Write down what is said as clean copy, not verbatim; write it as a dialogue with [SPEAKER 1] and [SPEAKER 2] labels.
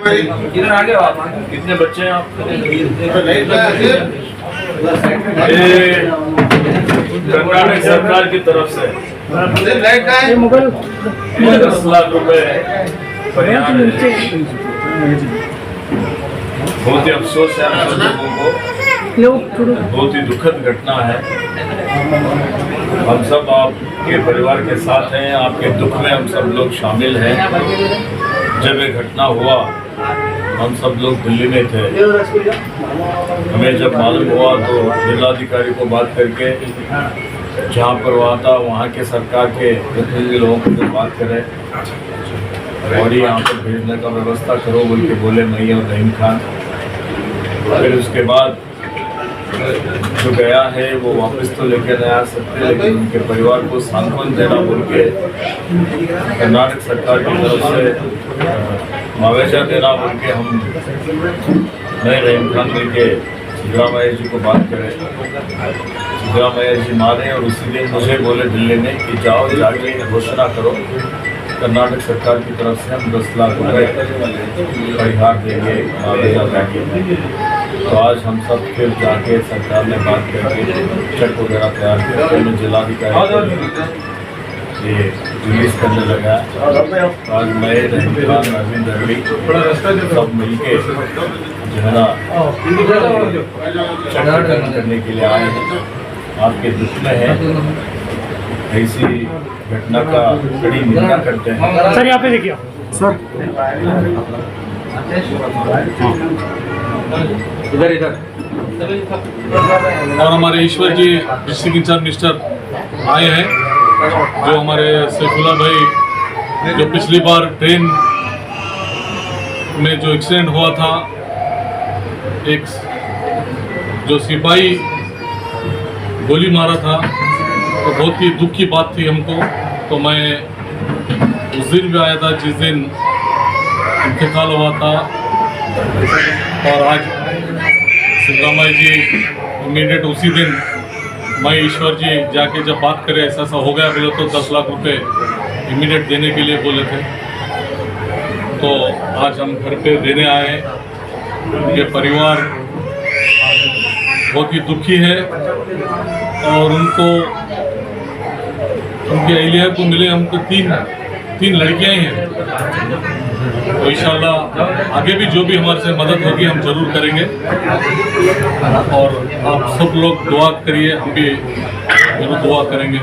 [SPEAKER 1] इधर आ गए आप। कितने बच्चे हैं आपके? ये कर्नाटक सरकार की तरफ से 10 लाख रुपए परिहार है। बहुत ही अफसोस है हम सब लोगों को, बहुत ही दुखद घटना है। हम सब आपके परिवार के साथ हैं, आपके दुख में हम सब लोग शामिल हैं। जब ये घटना हुआ हम सब लोग दिल्ली में थे। हमें जब मालूम हुआ तो जिलाधिकारी को बात करके जहाँ पर हुआ था वहाँ के सरकार के प्रतिनिधि लोगों को बात करें और यहाँ पर भेजने का व्यवस्था करो बोल के बोले मैं और रहीम खान। फिर उसके बाद जो गया है वो वापस तो लेके नहीं आ सकते, लेकिन उनके परिवार को सांत्वन देना बोल के कर्नाटक सरकार की तरफ से मुआवजा देना बोल के हम नए रहीम खान मिल के सिद्धरामैया जी को बात करें। सिद्धरामैया जी माने और उसी दिन मुझे बोले दिल्ली में कि जाओ जाके घोषणा करो कर्नाटक सरकार की तरफ से हम 10 लाख रुपये परिहार देंगे, मुआवजा देंगे। तो आज हम सब फिर जाके सरकार ने बात करके चेक वगैरह तैयार करके मैं जिलाधिकारी ये रिलीज करने लगा। आज मैं रहीम खान, अरविंद अरवी सब मिलके जो है ना चेक करने के लिए आए हैं। आपके दुख में है, ऐसी घटना का बड़ी निंदा करते हैं।
[SPEAKER 2] सर यहाँ पे देखिए सर,
[SPEAKER 1] इधर
[SPEAKER 3] और हमारे ईश्वर जी डिस्ट्रिक्ट इंचार्ज मिनिस्टर आए हैं, जो हमारे सैफुल्ला भाई जो पिछली बार ट्रेन में जो एक्सीडेंट हुआ था, एक जो सिपाही गोली मारा था, तो बहुत ही दुख की बात थी हमको। तो मैं उस दिन भी आया था जिस दिन इंतकाल हुआ था, और आज सिद्धरामैया जी इमीडिएट उसी दिन मैं ईश्वर जी जाके जब बात करें ऐसा हो गया बोले तो 10 लाख रुपए इमीडिएट देने के लिए बोले थे। तो आज हम घर पे देने आए हैं। उनके परिवार बहुत ही दुखी है और उनको उनके अहलिया को मिले हमको तीन लड़कियां ही हैं। तो इंशाल्लाह आगे भी जो भी हमारे से मदद होगी हम जरूर करेंगे। और आप सब लोग दुआ करिए, हम भी जरूर दुआ करेंगे।